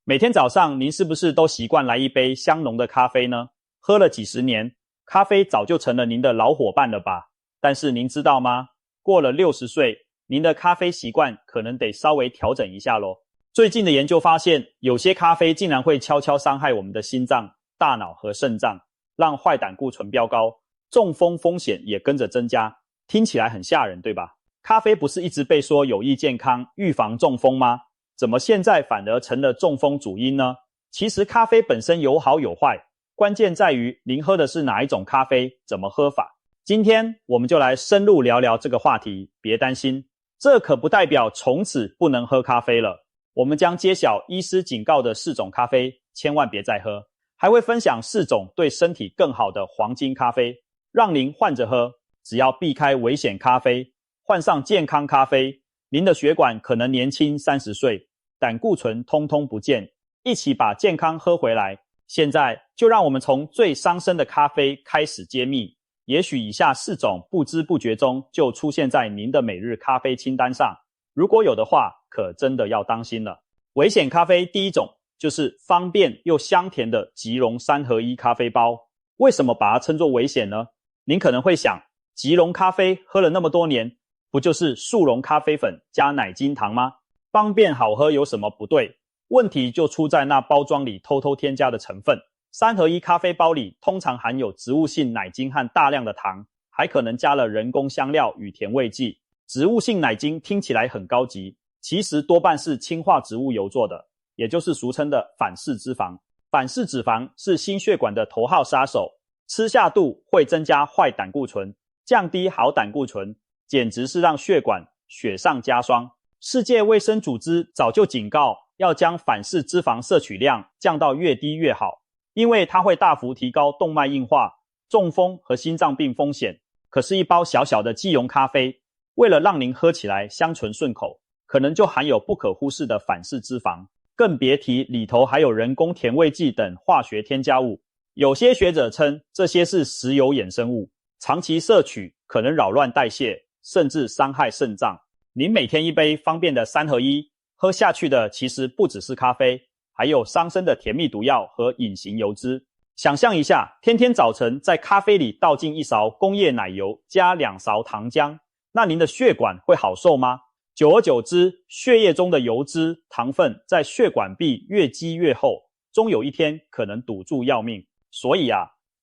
每天早上您是不是都习惯来一杯香浓的咖啡呢？喝了几十年，咖啡早就成了您的老伙伴了吧？但是您知道吗？过了60岁，您的咖啡习惯可能得稍微调整一下咯。最近的研究发现，有些咖啡竟然会悄悄伤害我们的心脏、大脑和肾脏，让坏胆固醇飙高，中风风险也跟着增加。听起来很吓人，对吧？咖啡不是一直被说有益健康、预防中风吗？怎么现在反而成了中风主因呢？其实咖啡本身有好有坏，关键在于您喝的是哪一种咖啡，怎么喝法。今天我们就来深入聊聊这个话题，别担心，这可不代表从此不能喝咖啡了。我们将揭晓医师警告的4种咖啡，千万别再喝，还会分享4种对身体更好的黄金咖啡，让您换着喝。只要避开危险咖啡，换上健康咖啡，您的血管可能年轻30岁，胆固醇通通不见，一起把健康喝回来。现在就让我们从最伤身的咖啡开始揭秘，也许以下4种不知不觉中就出现在您的每日咖啡清单上，如果有的话，可真的要当心了。危险咖啡第一种就是方便又香甜的即溶3合1咖啡包。为什么把它称作危险呢？您可能会想，即溶咖啡喝了那么多年，不就是速溶咖啡粉加奶精糖吗？方便好喝有什么不对？问题就出在那包装里偷偷添加的成分。3合1咖啡包里通常含有植物性奶精和大量的糖，还可能加了人工香料与甜味剂。植物性奶精听起来很高级，其实多半是氢化植物油做的，也就是俗称的反式脂肪。反式脂肪是心血管的头号杀手，吃下肚会增加坏胆固醇，降低好胆固醇，简直是让血管雪上加霜。世界卫生组织早就警告，要将反式脂肪摄取量降到越低越好，因为它会大幅提高动脉硬化、中风和心脏病风险。可是一包小小的即溶咖啡，为了让您喝起来香醇顺口，可能就含有不可忽视的反式脂肪，更别提里头还有人工甜味剂等化学添加物。有些学者称这些是石油衍生物，长期摄取可能扰乱代谢，甚至伤害肾脏。您每天一杯方便的3合1，喝下去的其实不只是咖啡，还有伤身的甜蜜毒药和隐形油脂。想象一下，天天早晨在咖啡里倒进1勺工业奶油，加2勺糖浆，那您的血管会好受吗？久而久之，血液中的油脂、糖分在血管壁越积越厚，终有一天可能堵住要命。所以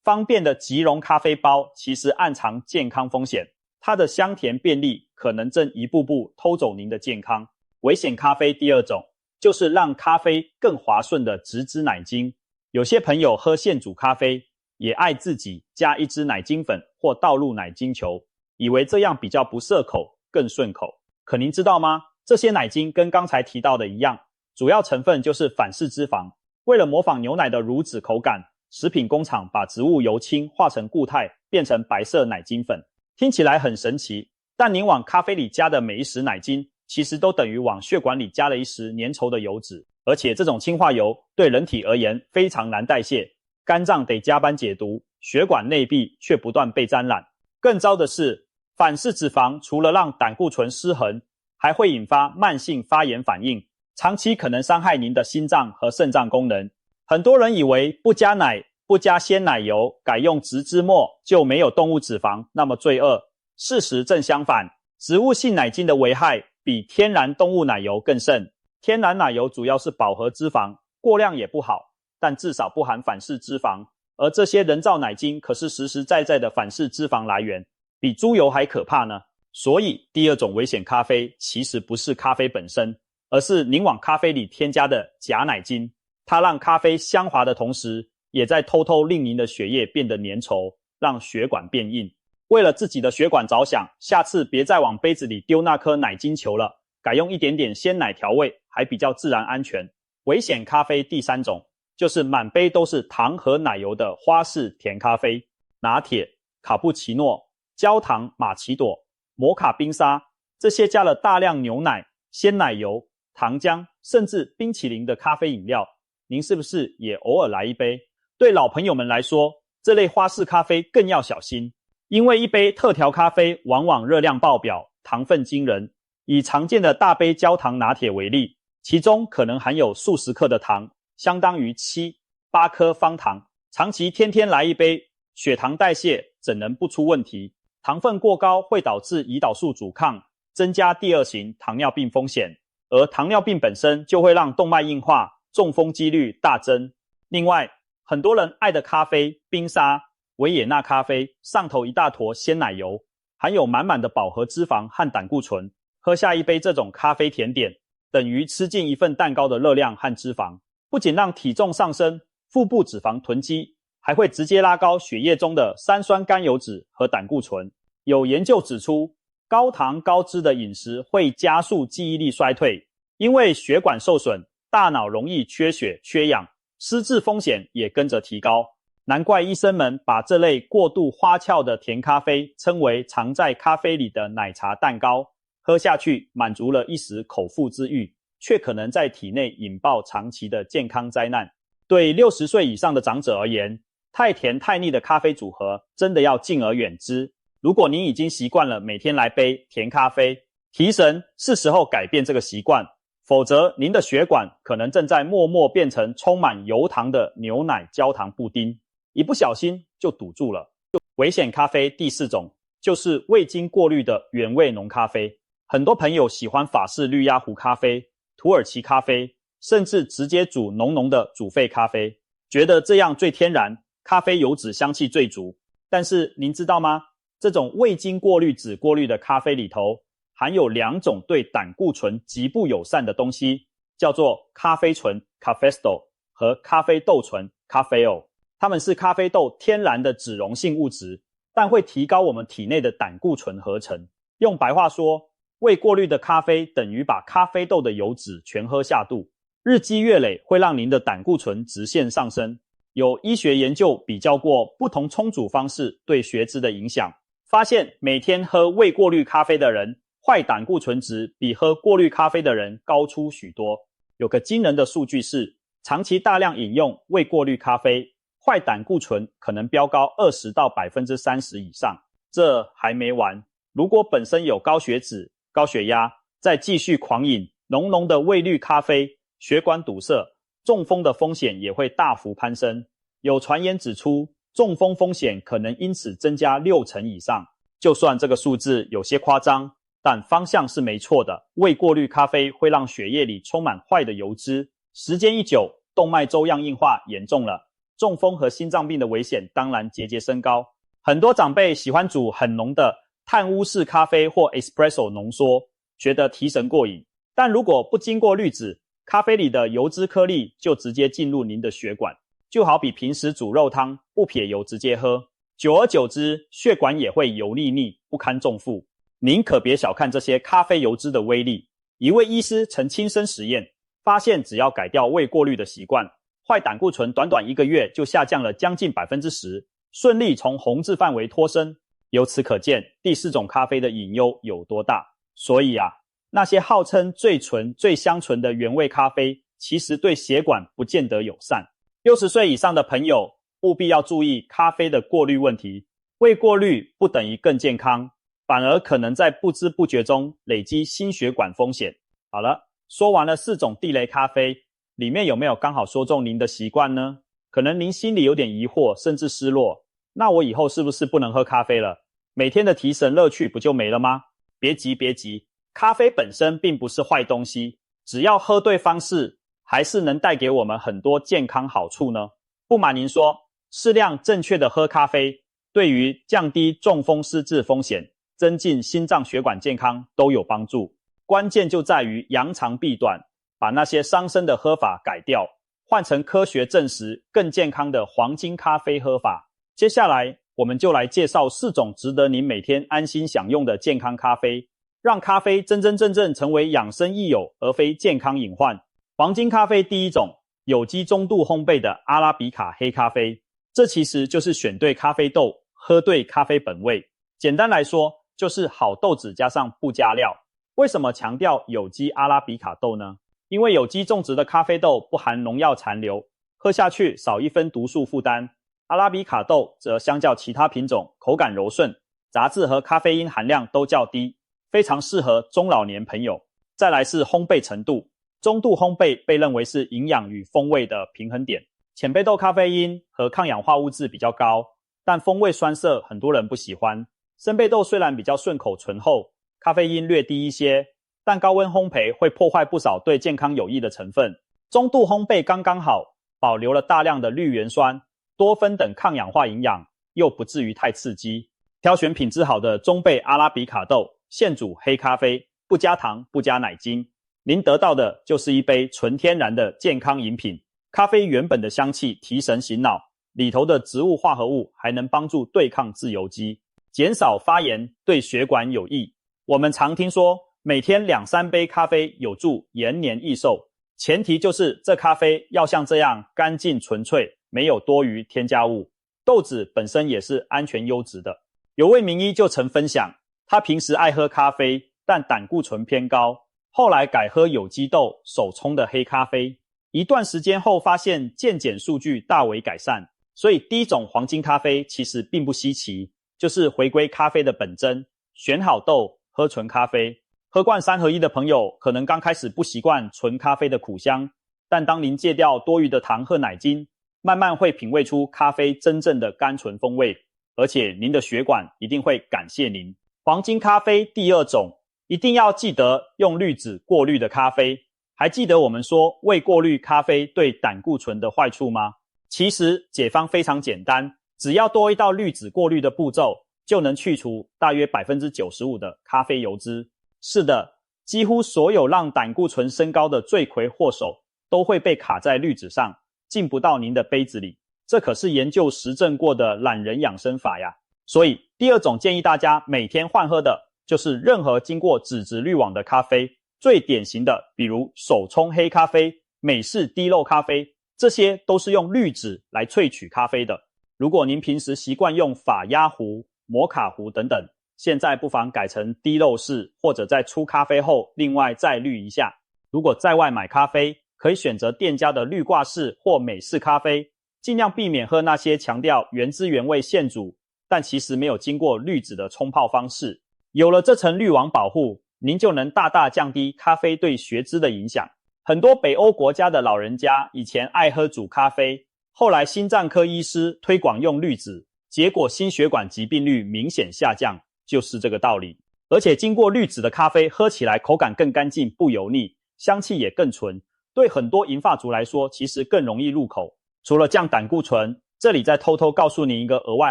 方便的即溶咖啡包其实暗藏健康风险，它的香甜便利可能正一步步偷走您的健康。危险咖啡第2种就是让咖啡更滑顺的植脂奶精。有些朋友喝现煮咖啡，也爱自己加1支奶精粉或倒入奶精球，以为这样比较不涩口，更顺口。可您知道吗？这些奶精跟刚才提到的一样，主要成分就是反式脂肪。为了模仿牛奶的乳脂口感，食品工厂把植物油氢化成固态，变成白色奶精粉。听起来很神奇，但您往咖啡里加的每1匙奶精，其实都等于往血管里加了1匙粘稠的油脂。而且这种氢化油对人体而言非常难代谢，肝脏得加班解毒，血管内壁却不断被沾染。更糟的是，反式脂肪除了让胆固醇失衡，还会引发慢性发炎反应，长期可能伤害您的心脏和肾脏功能。很多人以为不加奶、不加鲜奶油，改用植脂末就没有动物脂肪那么罪恶。事实正相反，植物性奶精的危害比天然动物奶油更甚。天然奶油主要是饱和脂肪，过量也不好，但至少不含反式脂肪，而这些人造奶精可是实实在在的反式脂肪来源，比猪油还可怕呢。所以第2种危险咖啡其实不是咖啡本身，而是您往咖啡里添加的假奶精。它让咖啡香滑的同时，也在偷偷令您的血液变得粘稠，让血管变硬。为了自己的血管着想，下次别再往杯子里丢那颗奶精球了，改用一点点鲜奶调味，还比较自然安全。危险咖啡第3种就是满杯都是糖和奶油的花式甜咖啡。拿铁、卡布奇诺、焦糖玛奇朵、摩卡冰沙，这些加了大量牛奶、鲜奶油、糖浆甚至冰淇淋的咖啡饮料，您是不是也偶尔来一杯？对老朋友们来说，这类花式咖啡更要小心，因为一杯特调咖啡往往热量爆表，糖分惊人。以常见的大杯焦糖拿铁为例，其中可能含有数十克的糖，相当于8颗方糖。长期天天来一杯，血糖代谢怎能不出问题？糖分过高会导致胰岛素阻抗，增加第2型糖尿病风险，而糖尿病本身就会让动脉硬化、中风几率大增。另外，很多人爱的咖啡、冰沙、维也纳咖啡上头一大坨鲜奶油，含有满满的饱和脂肪和胆固醇，喝下一杯这种咖啡甜点，等于吃进一份蛋糕的热量和脂肪，不仅让体重上升、腹部脂肪囤积，还会直接拉高血液中的三酸甘油酯和胆固醇。有研究指出，高糖高脂的饮食会加速记忆力衰退，因为血管受损，大脑容易缺血缺氧，失智风险也跟着提高。难怪医生们把这类过度花俏的甜咖啡称为藏在咖啡里的奶茶蛋糕，喝下去满足了一时口腹之欲，却可能在体内引爆长期的健康灾难。对60岁以上的长者而言，太甜太腻的咖啡组合真的要敬而远之。如果您已经习惯了每天来杯甜咖啡，提神是时候改变这个习惯，否则您的血管可能正在默默变成充满油糖的牛奶焦糖布丁，一不小心就堵住了。危险咖啡第4种就是未经过滤的原味浓咖啡。很多朋友喜欢法式绿鸭壶咖啡、土耳其咖啡，甚至直接煮浓浓的煮沸咖啡，觉得这样最天然，咖啡油脂香气最足。但是您知道吗？这种未经过滤只过滤的咖啡里头含有2种对胆固醇极不友善的东西，叫做咖啡醇 cafesto 和咖啡豆醇 caffeol。它们是咖啡豆天然的脂溶性物质，但会提高我们体内的胆固醇合成。用白话说，未过滤的咖啡等于把咖啡豆的油脂全喝下肚，日积月累会让您的胆固醇直线上升。有医学研究比较过不同冲煮方式对血脂的影响，发现每天喝未过滤咖啡的人，坏胆固醇值比喝过滤咖啡的人高出许多。有个惊人的数据是，长期大量饮用未过滤咖啡，坏胆固醇可能飙高20%到 30% 以上。这还没完，如果本身有高血脂、高血压，再继续狂饮浓浓的未滤咖啡，血管堵塞，中风的风险也会大幅攀升。有传言指出，中风风险可能因此增加60%以上。就算这个数字有些夸张，但方向是没错的。未过滤咖啡会让血液里充满坏的油脂，时间一久，动脉粥样硬化严重了，中风和心脏病的危险当然节节升高。很多长辈喜欢煮很浓的碳污式咖啡或 espresso 浓缩，觉得提神过瘾。但如果不经过滤纸，咖啡里的油脂颗粒就直接进入您的血管，就好比平时煮肉汤不撇油直接喝，久而久之，血管也会油腻腻，不堪重负。您可别小看这些咖啡油脂的威力。一位医师曾亲身实验，发现只要改掉未过滤的习惯，坏胆固醇短短1个月就下降了将近 10%， 顺利从红字范围脱身。由此可见，第4种咖啡的隐忧有多大。所以啊，那些号称最纯最香醇的原味咖啡，其实对血管不见得友善。60岁以上的朋友务必要注意咖啡的过滤问题。未过滤不等于更健康，反而可能在不知不觉中累积心血管风险。好了，说完了4种地雷咖啡，里面有没有刚好说中您的习惯呢？可能您心里有点疑惑，甚至失落。那我以后是不是不能喝咖啡了？每天的提神乐趣不就没了吗？别急别急，咖啡本身并不是坏东西，只要喝对方式，还是能带给我们很多健康好处呢。不瞒您说，适量正确的喝咖啡，对于降低中风失智风险、增进心脏血管健康都有帮助。关键就在于扬长避短，把那些伤身的喝法改掉，换成科学证实更健康的黄金咖啡喝法。接下来我们就来介绍4种值得您每天安心享用的健康咖啡，让咖啡真真正正成为养生益友，而非健康隐患。黄金咖啡第1种，有机中度烘焙的阿拉比卡黑咖啡。这其实就是选对咖啡豆，喝对咖啡本味。简单来说，就是好豆子加上不加料。为什么强调有机阿拉比卡豆呢？因为有机种植的咖啡豆不含农药残留，喝下去少1分毒素负担。阿拉比卡豆则相较其他品种口感柔顺，杂质和咖啡因含量都较低，非常适合中老年朋友。再来是烘焙程度，中度烘焙被认为是营养与风味的平衡点。浅焙豆咖啡因和抗氧化物质比较高，但风味酸涩，很多人不喜欢。深焙豆虽然比较顺口醇厚，咖啡因略低一些，但高温烘焙会破坏不少对健康有益的成分。中度烘焙刚刚好，保留了大量的绿原酸、多酚等抗氧化营养，又不至于太刺激。挑选品质好的中焙阿拉比卡豆，现煮黑咖啡，不加糖，不加奶精，您得到的就是一杯纯天然的健康饮品。咖啡原本的香气提神醒脑，里头的植物化合物还能帮助对抗自由基，减少发炎，对血管有益。我们常听说每天2-3杯咖啡有助延年益寿，前提就是这咖啡要像这样干净纯粹，没有多余添加物，豆子本身也是安全优质的。有位名医就曾分享，他平时爱喝咖啡，但胆固醇偏高，后来改喝有机豆手冲的黑咖啡，一段时间后发现健检数据大为改善。所以第一种黄金咖啡其实并不稀奇，就是回归咖啡的本真，选好豆，喝纯咖啡。喝惯3合1的朋友可能刚开始不习惯纯咖啡的苦香，但当您戒掉多余的糖和奶精，慢慢会品味出咖啡真正的甘醇风味，而且您的血管一定会感谢您。黄金咖啡第2种，一定要记得用滤纸过滤的咖啡。还记得我们说未过滤咖啡对胆固醇的坏处吗？其实解方非常简单，只要多一道滤纸过滤的步骤，就能去除大约 95% 的咖啡油脂。是的，几乎所有让胆固醇升高的罪魁祸首都会被卡在滤纸上，进不到您的杯子里。这可是研究实证过的懒人养生法呀。所以第2种建议大家每天换喝的就是任何经过纸质滤网的咖啡，最典型的比如手冲黑咖啡、美式滴漏咖啡，这些都是用滤纸来萃取咖啡的。如果您平时习惯用法压壶、摩卡壶等等，现在不妨改成滴漏式，或者在出咖啡后另外再滤一下。如果在外买咖啡，可以选择店家的滤挂式或美式咖啡，尽量避免喝那些强调原汁原味现煮，但其实没有经过滤纸的冲泡方式。有了这层滤网保护，您就能大大降低咖啡对血脂的影响。很多北欧国家的老人家以前爱喝煮咖啡，后来心脏科医师推广用滤纸，结果心血管疾病率明显下降，就是这个道理。而且经过滤纸的咖啡喝起来口感更干净，不油腻，香气也更纯，对很多银发族来说其实更容易入口。除了降胆固醇，这里再偷偷告诉你一个额外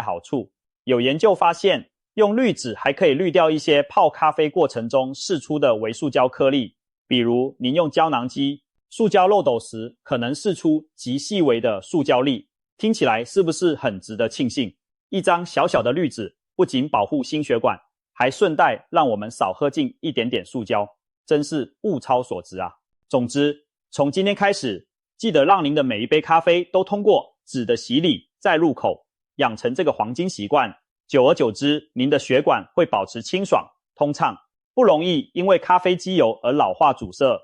好处，有研究发现用滤纸还可以滤掉一些泡咖啡过程中释出的微塑胶颗粒，比如您用胶囊机、塑胶漏斗时可能释出极细微的塑胶粒，听起来是不是很值得庆幸？一张小小的滤纸不仅保护心血管，还顺带让我们少喝进一点点塑胶，真是物超所值啊。总之，从今天开始，记得让您的每一杯咖啡都通过纸的洗礼再入口，养成这个黄金习惯，久而久之，您的血管会保持清爽通畅，不容易因为咖啡机油而老化阻塞。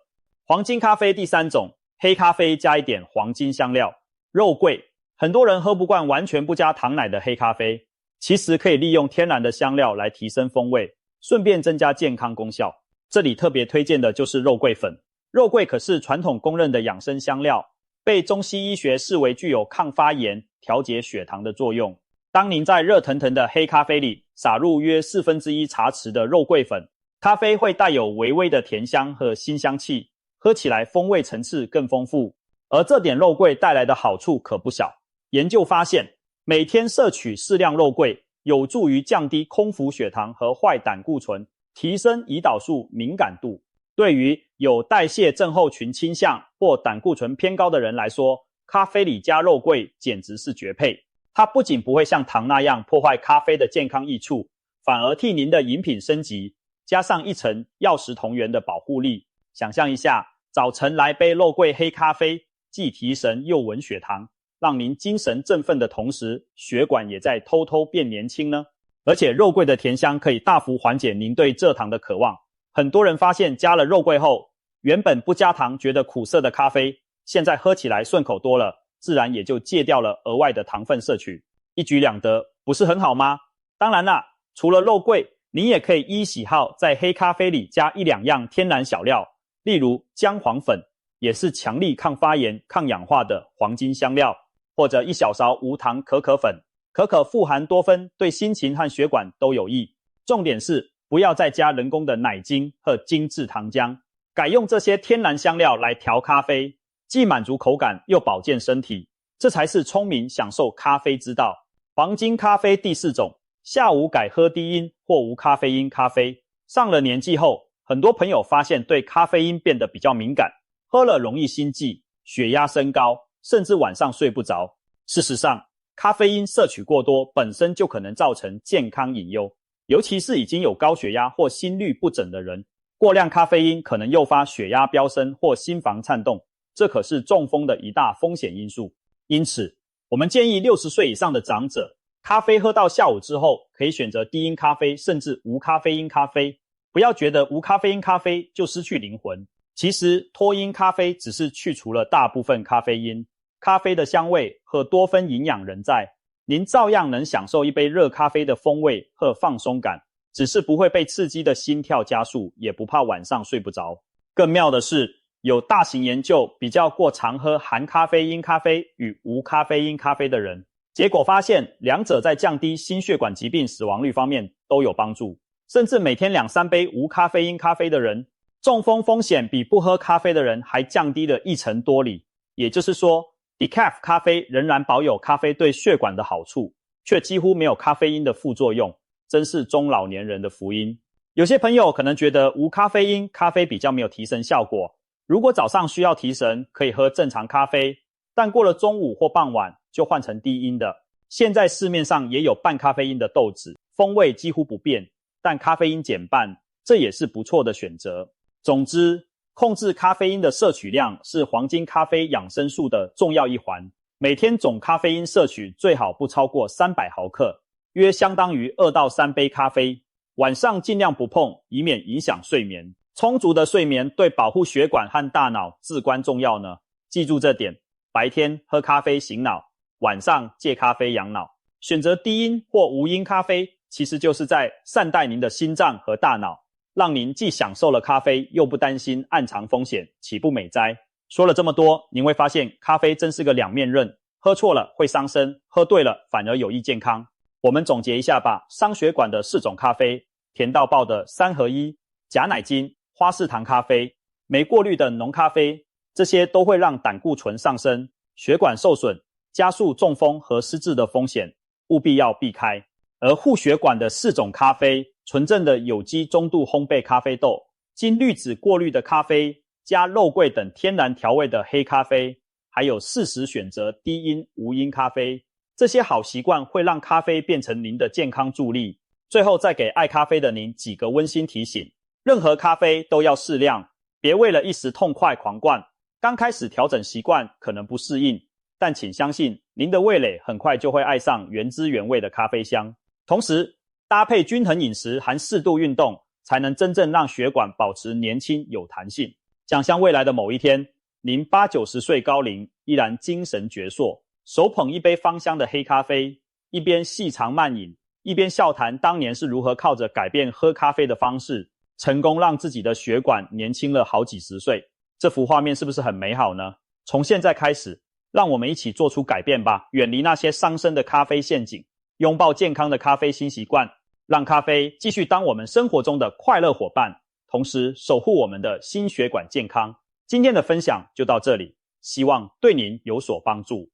黄金咖啡第3种，黑咖啡加一点黄金香料。肉桂，很多人喝不惯完全不加糖奶的黑咖啡，其实可以利用天然的香料来提升风味，顺便增加健康功效。这里特别推荐的就是肉桂粉。肉桂可是传统公认的养生香料，被中西医学视为具有抗发炎、调节血糖的作用。当您在热腾腾的黑咖啡里撒入约1/4茶匙的肉桂粉，咖啡会带有微微的甜香和辛香气，喝起来风味层次更丰富。而这点肉桂带来的好处可不小。研究发现，每天摄取适量肉桂，有助于降低空腹血糖和坏胆固醇，提升胰岛素敏感度。对于有代谢症候群倾向或胆固醇偏高的人来说，咖啡里加肉桂简直是绝配。它不仅不会像糖那样破坏咖啡的健康益处，反而替您的饮品升级，加上一层药食同源的保护力。想象一下，早晨来杯肉桂黑咖啡，既提神又稳血糖，让您精神振奋的同时，血管也在偷偷变年轻呢。而且肉桂的甜香可以大幅缓解您对蔗糖的渴望。很多人发现加了肉桂后，原本不加糖觉得苦涩的咖啡，现在喝起来顺口多了，自然也就戒掉了额外的糖分摄取，一举两得，不是很好吗？当然啦，除了肉桂，你也可以依喜好在黑咖啡里加1-2样天然小料，例如姜黄粉、也是强力抗发炎、抗氧化的黄金香料，或者1小勺无糖可可粉。可可富含多酚，对心情和血管都有益。重点是不要再加人工的奶精和精制糖浆，改用这些天然香料来调咖啡，既满足口感又保健身体，这才是聪明享受咖啡之道。黄金咖啡第4种，下午改喝低因或无咖啡因咖啡。上了年纪后，很多朋友发现对咖啡因变得比较敏感，喝了容易心悸、血压升高，甚至晚上睡不着。事实上，咖啡因摄取过多本身就可能造成健康隐忧，尤其是已经有高血压或心律不整的人，过量咖啡因可能诱发血压飙升或心房颤动，这可是中风的一大风险因素。因此，我们建议60岁以上的长者，咖啡喝到下午之后，可以选择低因咖啡甚至无咖啡因咖啡。不要觉得无咖啡因咖啡就失去灵魂，其实脱因咖啡只是去除了大部分咖啡因，咖啡的香味和多酚营养仍在，您照样能享受一杯热咖啡的风味和放松感，只是不会被刺激的心跳加速，也不怕晚上睡不着。更妙的是，有大型研究比较过常喝含咖啡因咖啡与无咖啡因咖啡的人，结果发现两者在降低心血管疾病死亡率方面都有帮助，甚至每天2-3杯无咖啡因咖啡的人，中风风险比不喝咖啡的人还降低了1成多里。也就是说，Decaf 咖啡仍然保有咖啡对血管的好处，却几乎没有咖啡因的副作用，真是中老年人的福音。有些朋友可能觉得无咖啡因咖啡比较没有提神效果，如果早上需要提神，可以喝正常咖啡，但过了中午或傍晚就换成低因的。现在市面上也有半咖啡因的豆子，风味几乎不变，但咖啡因减半，这也是不错的选择。总之，控制咖啡因的摄取量是黄金咖啡养生术的重要一环，每天总咖啡因摄取最好不超过300毫克，约相当于2到3杯咖啡。晚上尽量不碰，以免影响睡眠。充足的睡眠对保护血管和大脑至关重要呢。记住这点，白天喝咖啡醒脑，晚上戒咖啡养脑。选择低因或无因咖啡，其实就是在善待您的心脏和大脑，让您既享受了咖啡，又不担心暗藏风险，岂不美哉？说了这么多，您会发现咖啡真是个两面刃，喝错了会伤身，喝对了反而有益健康。我们总结一下吧，伤血管的4种咖啡，甜到爆的3合1、假奶精、花式糖咖啡、没过滤的浓咖啡，这些都会让胆固醇上升，血管受损，加速中风和失智的风险，务必要避开。而护血管的4种咖啡，纯正的有机中度烘焙咖啡豆，经滤纸过滤的咖啡，加肉桂等天然调味的黑咖啡，还有适时选择低因无因咖啡，这些好习惯会让咖啡变成您的健康助力。最后再给爱咖啡的您几个温馨提醒，任何咖啡都要适量，别为了一时痛快狂灌。刚开始调整习惯可能不适应，但请相信您的味蕾很快就会爱上原汁原味的咖啡香。同时搭配均衡饮食和适度运动，才能真正让血管保持年轻有弹性。想象未来的某一天，您80-90岁高龄依然精神矍铄，手捧一杯芳香的黑咖啡，一边细尝慢饮，一边笑谈当年是如何靠着改变喝咖啡的方式，成功让自己的血管年轻了好几十岁。这幅画面是不是很美好呢？从现在开始，让我们一起做出改变吧，远离那些伤身的咖啡陷阱，拥抱健康的咖啡新习惯，让咖啡继续当我们生活中的快乐伙伴，同时守护我们的心血管健康。今天的分享就到这里，希望对您有所帮助。